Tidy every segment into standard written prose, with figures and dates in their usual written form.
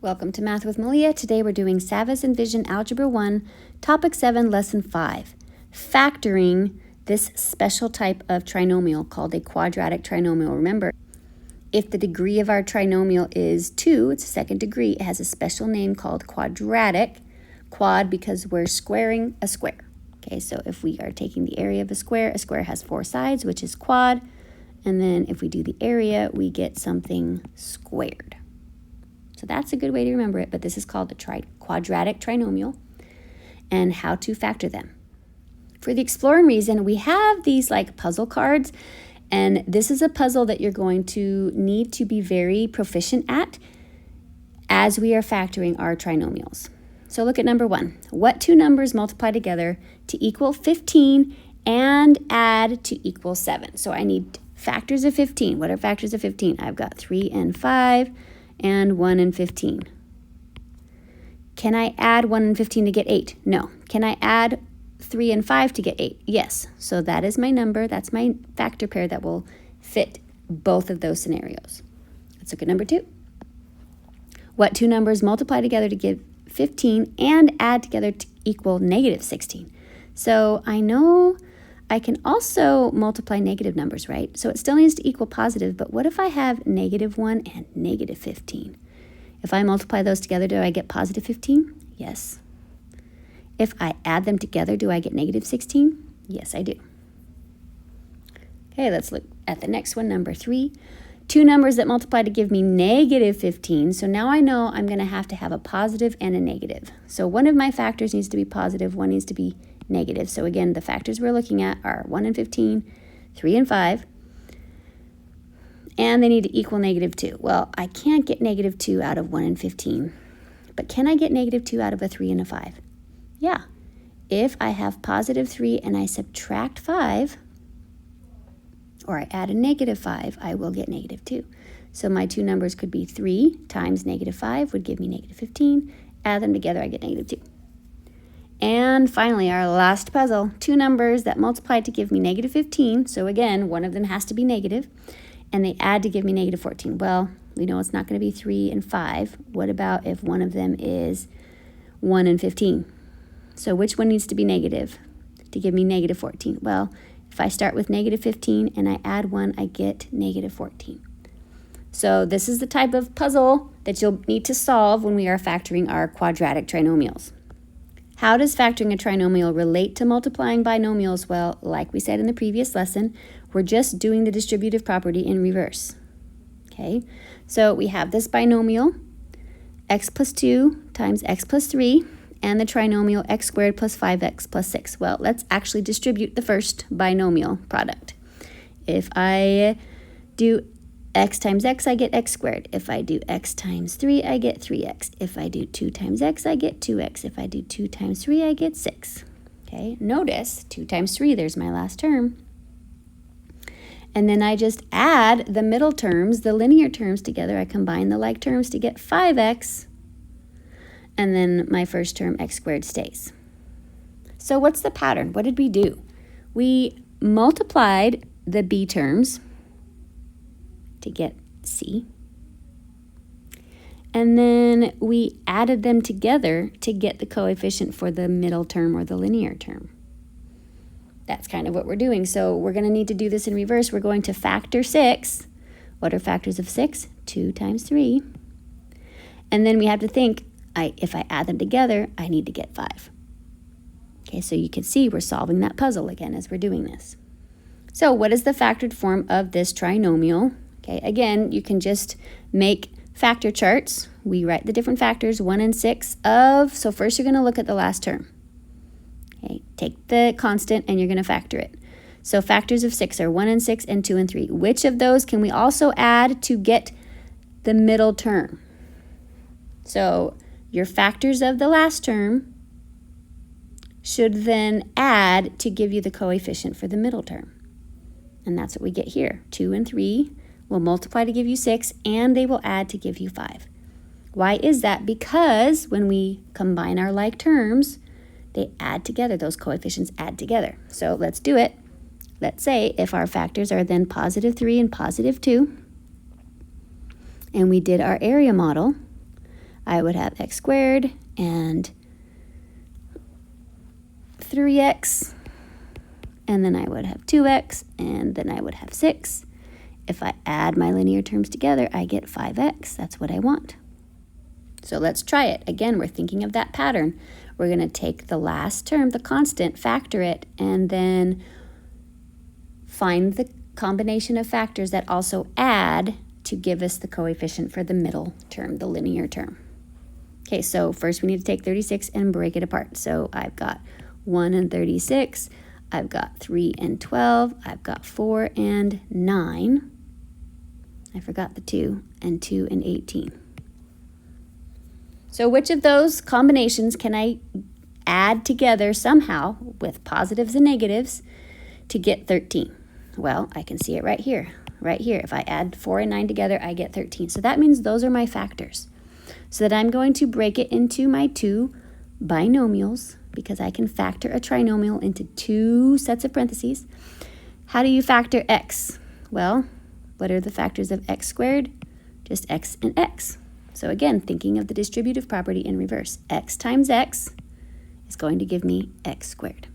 Welcome to Math with Malia. Today we're doing Savvas enVision Algebra 1, Topic 7, Lesson 5. Factoring this special type of trinomial called a quadratic trinomial. Remember, if the degree of our trinomial is 2, it's a second degree, it has a special name called quadratic. Quad because we're squaring a square. Okay, so if we are taking the area of a square has 4 sides, which is quad. And then if we do the area, we get something squared. So that's a good way to remember it, but this is called a quadratic trinomial and how to factor them. For the exploring reason, we have these like puzzle cards, and this is a puzzle that you're going to need to be very proficient at as we are factoring our trinomials. So look at number 1. What two numbers multiply together to equal 15 and add to equal 7? So I need factors of 15. What are factors of 15? I've got 3 and 5. And 1 and 15. Can I add 1 and 15 to get 8? No. Can I add 3 and 5 to get 8? Yes. So that is my number. That's my factor pair that will fit both of those scenarios. Let's look at number 2. What two numbers multiply together to give 15 and add together to equal negative 16? So I know I can also multiply negative numbers, right? So it still needs to equal positive, but what if I have negative 1 and negative 15? If I multiply those together, do I get positive 15? Yes. If I add them together, do I get negative 16? Yes, I do. Okay, let's look at the next one, number 3. Two numbers that multiply to give me negative 15. So now I know I'm going to have a positive and a negative. So one of my factors needs to be positive, one needs to be negative. So again, the factors we're looking at are 1 and 15, 3 and 5, and they need to equal negative 2. Well, I can't get negative 2 out of 1 and 15, but can I get negative 2 out of a 3 and a 5? Yeah. If I have positive 3 and I subtract 5, or I add a negative 5, I will get negative 2. So my two numbers could be 3 times negative 5 would give me negative 15. Add them together, I get negative 2. And finally, our last puzzle, two numbers that multiply to give me negative 15. So again, one of them has to be negative, and they add to give me negative 14. Well, we know it's not going to be 3 and 5. What about if one of them is 1 and 15? So which one needs to be negative to give me negative 14? Well, if I start with negative 15 and I add 1, I get negative 14. So this is the type of puzzle that you'll need to solve when we are factoring our quadratic trinomials. How does factoring a trinomial relate to multiplying binomials? Well, like we said in the previous lesson, we're just doing the distributive property in reverse. Okay, so we have this binomial, x plus 2 times x plus 3, and the trinomial x squared plus 5x plus 6. Well, let's actually distribute the first binomial product. If I do x times x, I get x squared. If I do x times 3, I get 3x. If I do 2 times x, I get 2x. If I do 2 times 3, I get 6. Okay, notice 2 times 3, there's my last term. And then I just add the middle terms, the linear terms together. I combine the like terms to get 5x. And then my first term, x squared, stays. So what's the pattern? What did we do? We multiplied the b terms to get c. And then we added them together to get the coefficient for the middle term or the linear term. That's kind of what we're doing. So we're going to need to do this in reverse. We're going to factor 6. What are factors of 6? 2 times 3. And then we have to think, if I add them together, I need to get 5. Okay, so you can see we're solving that puzzle again as we're doing this. So what is the factored form of this trinomial? Okay, again, you can just make factor charts. We write the different factors, 1 and 6 of, so first you're going to look at the last term. Okay, take the constant and you're going to factor it. So factors of 6 are 1 and 6 and 2 and 3. Which of those can we also add to get the middle term? So your factors of the last term should then add to give you the coefficient for the middle term. And that's what we get here. 2 and 3 will multiply to give you 6, and they will add to give you 5. Why is that? Because when we combine our like terms, they add together. Those coefficients add together. So let's do it. Let's say if our factors are then positive 3 and positive 2, and we did our area model, I would have x squared and 3x, and then I would have 2x, and then I would have 6. If I add my linear terms together, I get 5x. That's what I want. So let's try it. Again, we're thinking of that pattern. We're going to take the last term, the constant, factor it, and then find the combination of factors that also add to give us the coefficient for the middle term, the linear term. Okay, so first we need to take 36 and break it apart. So I've got 1 and 36. I've got 3 and 12. I've got 4 and 9. I forgot the 2, and 2 and 18. So which of those combinations can I add together somehow with positives and negatives to get 13? Well, I can see it right here. Right here, if I add 4 and 9 together, I get 13. So that means those are my factors. So that I'm going to break it into my two binomials, because I can factor a trinomial into two sets of parentheses. How do you factor x? Well, what are the factors of x squared? Just x and x. So again, thinking of the distributive property in reverse, x times x is going to give me x squared.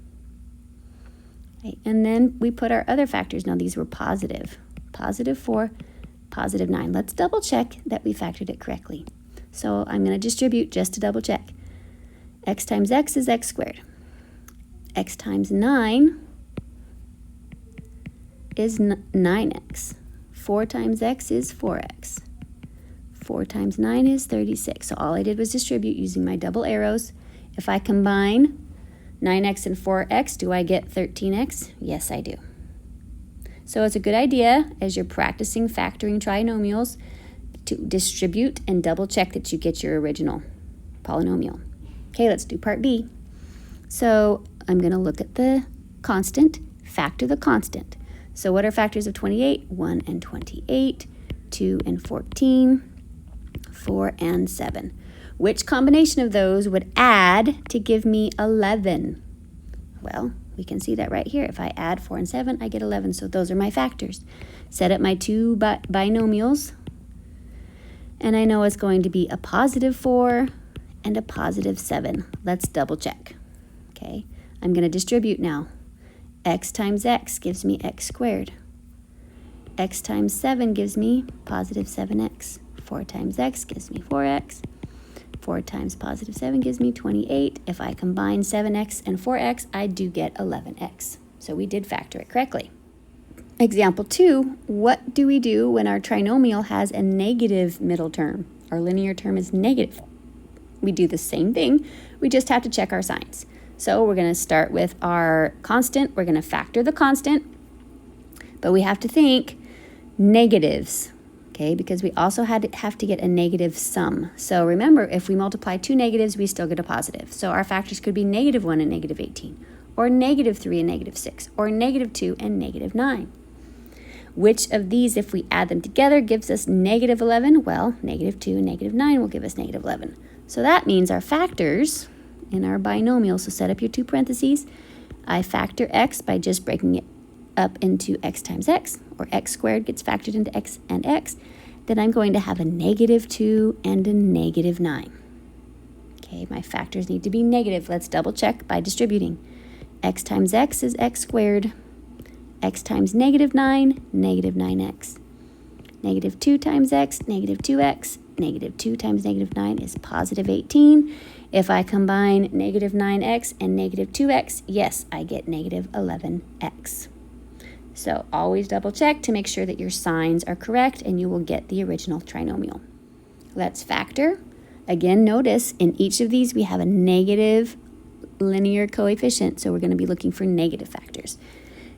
Okay, and then we put our other factors. Now these were positive. Positive 4, positive 9. Let's double check that we factored it correctly. So I'm going to distribute just to double check. X times x is x squared. X times 9 is 9x. 4 times x is 4x. 4 times 9 is 36. So all I did was distribute using my double arrows. If I combine 9x and 4x, do I get 13x? Yes, I do. So it's a good idea as you're practicing factoring trinomials to distribute and double check that you get your original polynomial. Okay, let's do part B. So I'm going to look at the constant, factor the constant. So what are factors of 28? 1 and 28, 2 and 14, 4 and 7. Which combination of those would add to give me 11? Well, we can see that right here. If I add 4 and 7, I get 11. So those are my factors. Set up my two binomials. And I know it's going to be a positive 4 and a positive 7. Let's double check. Okay, I'm going to distribute now. X times x gives me x squared. X times 7 gives me positive 7x. 4 times x gives me 4x. 4 times positive 7 gives me 28. If I combine 7x and 4x, I do get 11x. So we did factor it correctly. Example 2, what do we do when our trinomial has a negative middle term? Our linear term is negative. We do the same thing, we just have to check our signs. So we're going to start with our constant. We're going to factor the constant, but we have to think negatives. Okay, because we also have to get a negative sum. So remember, if we multiply two negatives, we still get a positive. So our factors could be negative 1 and negative 18, or negative 3 and negative 6, or negative 2 and negative 9. Which of these, if we add them together, gives us negative 11? Well, negative 2 and negative 9 will give us negative 11. So that means our factors in our binomial, so set up your two parentheses. I factor x by just breaking it up into x times x, or x squared gets factored into x and x, then I'm going to have a negative 2 and a negative 9. Okay, my factors need to be negative. Let's double check by distributing. X times x is x squared. X times negative 9, negative 9x. Negative 2 times x, negative 2x. Negative 2 times negative 9 is positive 18. If I combine negative 9x and negative 2x, yes, I get negative 11x. So always double check to make sure that your signs are correct and you will get the original trinomial. Let's factor. Again, notice in each of these we have a negative linear coefficient, so we're going to be looking for negative factors.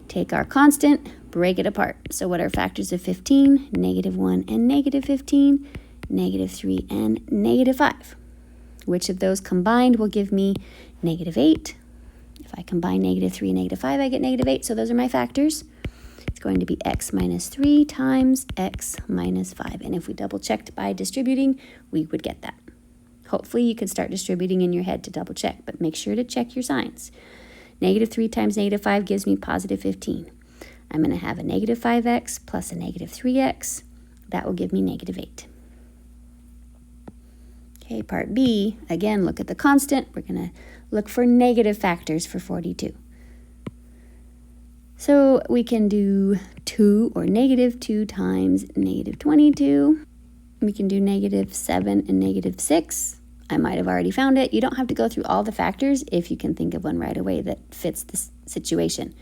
Take our constant, break it apart. So what are factors of 15? Negative 1 and negative 15, negative 3 and negative 5. Which of those combined will give me negative 8? If I combine negative 3 and negative 5, I get negative 8, so those are my factors. It's going to be x minus 3 times x minus 5. And if we double checked by distributing, we would get that. Hopefully you can start distributing in your head to double check, but make sure to check your signs. Negative 3 times negative 5 gives me positive 15. I'm going to have a negative 5x plus a negative 3x. That will give me negative 8. Okay, part B, again, look at the constant. We're going to look for negative factors for 42. So we can do 2 or negative 2 times negative 22. We can do negative 7 and negative 6. I might have already found it. You don't have to go through all the factors if you can think of one right away that fits this situation.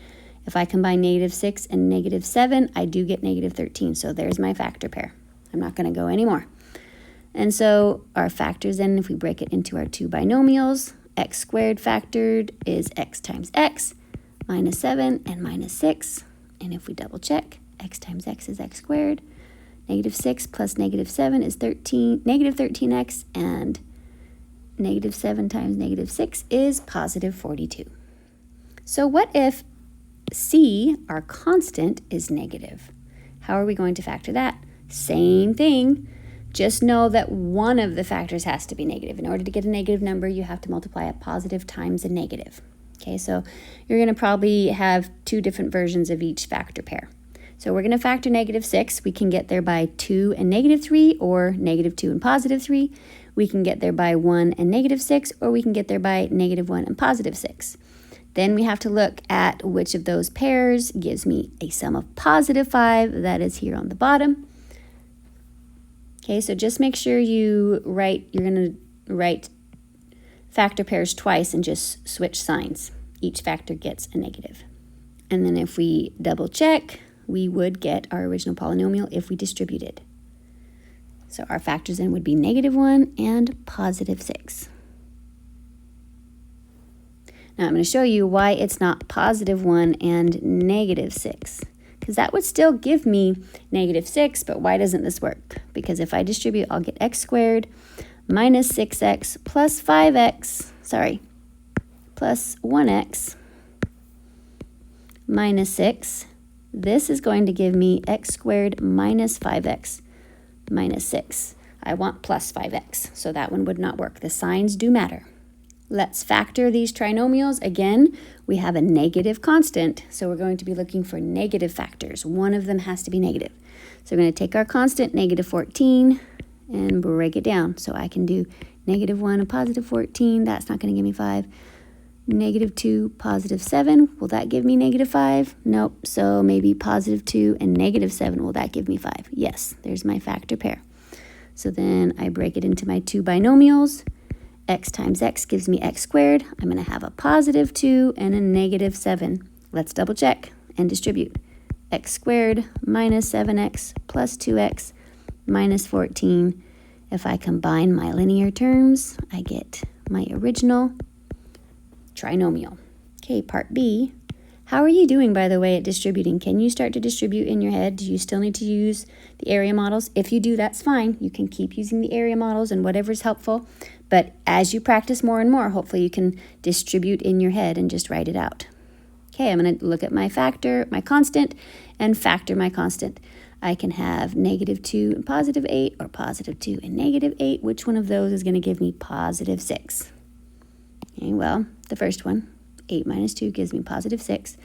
If I combine negative 6 and negative 7, I do get negative 13. So there's my factor pair. I'm not going to go anymore. And so our factors then, if we break it into our two binomials, x squared factored is x times x, minus 7 and minus 6. And if we double check, x times x is x squared. Negative 6 plus negative 7 is negative 13x, and negative 7 times negative 6 is positive 42. So what if c, our constant, is negative? How are we going to factor that? Same thing. Just know that one of the factors has to be negative. In order to get a negative number, you have to multiply a positive times a negative. Okay, so you're going to probably have two different versions of each factor pair. So we're going to factor negative 6. We can get there by 2 and negative 3, or negative 2 and positive 3. We can get there by 1 and negative 6, or we can get there by negative 1 and positive 6. Then we have to look at which of those pairs gives me a sum of positive 5. That is here on the bottom. Okay, so just make sure you're going to write factor pairs twice and just switch signs. Each factor gets a negative. And then if we double check, we would get our original polynomial if we distributed. So our factors then would be negative 1 and positive 6. Now I'm going to show you why it's not positive 1 and negative 6. Because that would still give me negative 6, but why doesn't this work? Because if I distribute, I'll get x squared minus 6x plus 5x, plus 1x minus 6. This is going to give me x squared minus 5x minus 6. I want plus 5x, so that one would not work. The signs do matter. Let's factor these trinomials. Again, we have a negative constant, so we're going to be looking for negative factors. One of them has to be negative. So we're going to take our constant, negative 14, and break it down. So I can do negative 1 and positive 14. That's not going to give me 5. Negative 2, positive 7. Will that give me negative 5? Nope. So maybe positive 2 and negative 7. Will that give me 5? Yes, there's my factor pair. So then I break it into my two binomials. X times x gives me x squared. I'm going to have a positive 2 and a negative 7. Let's double check and distribute. X squared minus 7x plus 2x minus 14. If I combine my linear terms, I get my original trinomial. Okay, part B. How are you doing, by the way, at distributing? Can you start to distribute in your head? Do you still need to use the area models? If you do, that's fine. You can keep using the area models and whatever's helpful. But as you practice more and more, hopefully you can distribute in your head and just write it out. Okay, I'm going to look at my constant, and factor my constant. I can have negative 2 and positive 8, or positive 2 and negative 8. Which one of those is going to give me positive 6? Okay, well, the first one, 8 minus 2 gives me positive 6.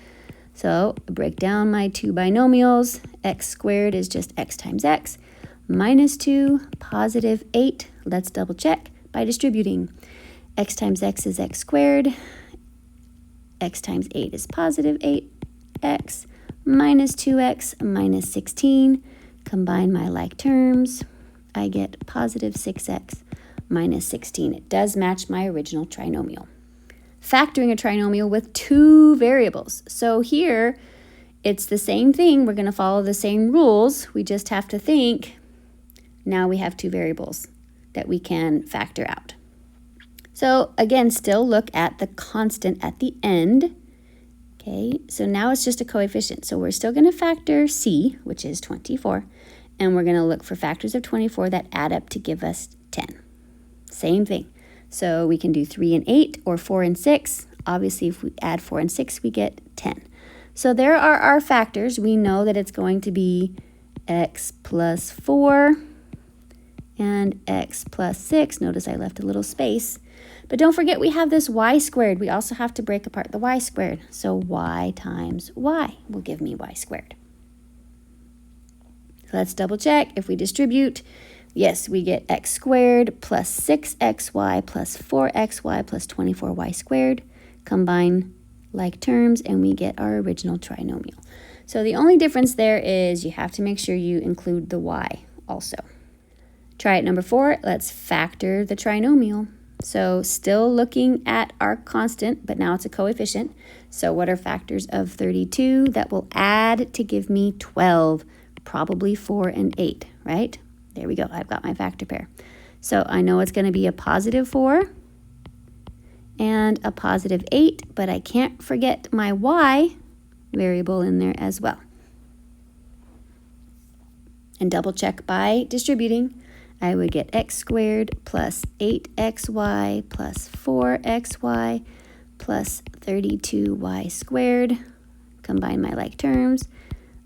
So I break down my two binomials. X squared is just x times x. Minus 2, positive 8. Let's double check by distributing. X times x is x squared. X times 8 is positive 8x. Minus 2x minus 16. Combine my like terms. I get positive 6x minus 16. It does match my original trinomial. Factoring a trinomial with two variables. So here, it's the same thing. We're going to follow the same rules. We just have to think, now we have two variables that we can factor out. So again, still look at the constant at the end. Okay, so now it's just a coefficient. So we're still going to factor c, which is 24, and we're going to look for factors of 24 that add up to give us 10. Same thing. So we can do 3 and 8 or 4 and 6. Obviously, if we add 4 and 6, we get 10. So there are our factors. We know that it's going to be x plus 4 and x plus 6. Notice I left a little space. But don't forget we have this y squared. We also have to break apart the y squared. So y times y will give me y squared. So let's double check. If we distribute, Yes, we get x squared plus 6xy plus 4xy plus 24y squared. Combine like terms and we get our original trinomial. So the only difference there is you have to make sure you include the y also. Try it number 4. Let's factor the trinomial. So still looking at our constant, but now it's a coefficient. So what are factors of 32? That will add to give me 12, probably 4 and 8, right? There we go. I've got my factor pair. So I know it's going to be a positive 4 and a positive 8, but I can't forget my y variable in there as well. And double check by distributing. I would get x squared plus 8xy plus 4xy plus 32y squared. Combine my like terms.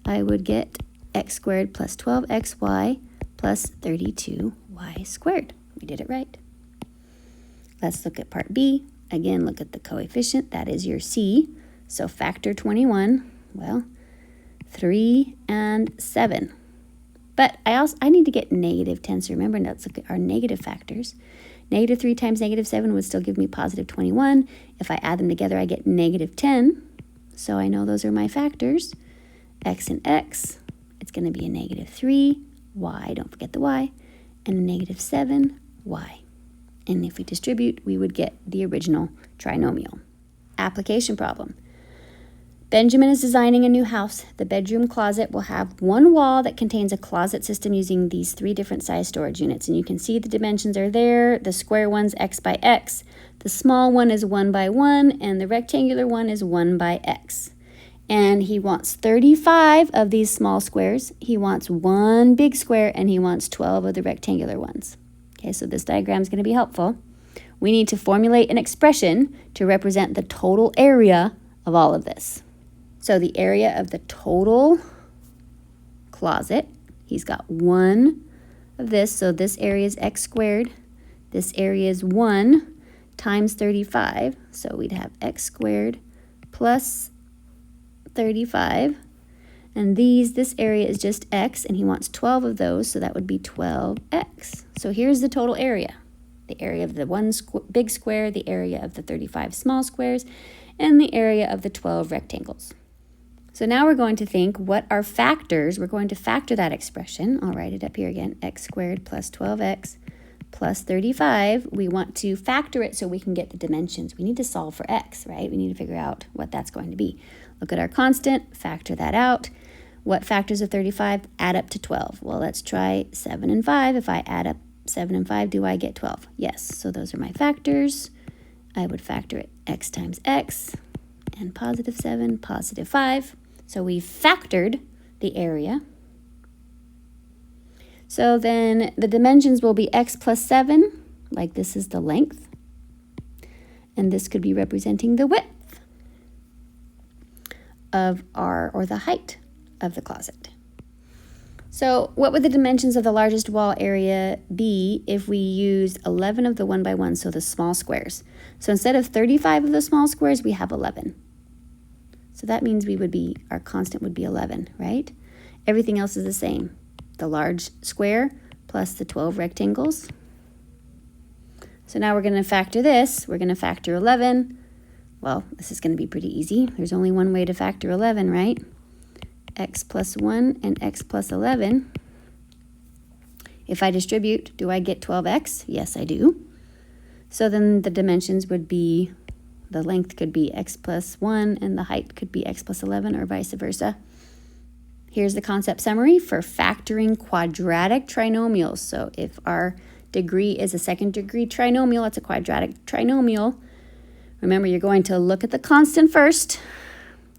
I would get x squared plus 12xy plus 32y squared. We did it right. Let's look at part B. Again, look at the coefficient. That is your c. So factor 21. Well, 3 and 7. But I need to get negative 10. So remember, let's look at our negative factors. Negative 3 times negative 7 would still give me positive 21. If I add them together, I get negative 10. So I know those are my factors. X and x, it's going to be a negative 3, y, don't forget the y, and a negative 7, y. And if we distribute, we would get the original trinomial. Application problem. Benjamin is designing a new house. The bedroom closet will have one wall that contains a closet system using these 3 different size storage units. And you can see the dimensions are there. The square one's x by x. The small one is 1 by 1. And the rectangular one is 1 by x. And he wants 35 of these small squares. He wants 1 big square. And he wants 12 of the rectangular ones. Okay, so this diagram is going to be helpful. We need to formulate an expression to represent the total area of all of this. So the area of the total closet, he's got 1 of this. So this area is x squared. This area is 1 times 35. So we'd have x squared plus 35. And this area is just x, and he wants 12 of those, so that would be 12x. So here's the total area. The area of the 1 big square, the area of the 35 small squares, and the area of the 12 rectangles. So now we're going to think what are factors. We're going to factor that expression. I'll write it up here again. X squared plus 12x plus 35. We want to factor it so we can get the dimensions. We need to solve for x, right? We need to figure out what that's going to be. Look at our constant, factor that out. What factors of 35 add up to 12? Well, let's try 7 and 5. If I add up 7 and 5, do I get 12? Yes, so those are my factors. I would factor it x times x and positive 7, positive 5. So we factored the area. So then the dimensions will be x plus 7, like this is the length. And this could be representing the width of or the height of the closet. So what would the dimensions of the largest wall area be if we used 11 of the 1 by 1, so the small squares? So instead of 35 of the small squares, we have 11. So that means our constant would be 11, right? Everything else is the same. The large square plus the 12 rectangles. So now we're going to factor this. We're going to factor 11. Well, this is going to be pretty easy. There's only one way to factor 11, right? X plus 1 and x plus 11. If I distribute, do I get 12x? Yes, I do. So then the dimensions would be, the length could be x plus 1 and the height could be x plus 11 or vice versa. Here's the concept summary for factoring quadratic trinomials. So if our degree is a second degree trinomial, it's a quadratic trinomial. Remember, you're going to look at the constant first,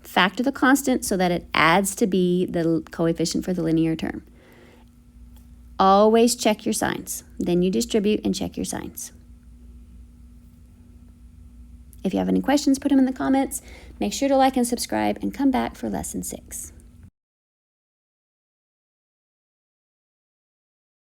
factor the constant so that it adds to be the coefficient for the linear term. Always check your signs. Then you distribute and check your signs. If you have any questions, put them in the comments. Make sure to like and subscribe and come back for lesson 6.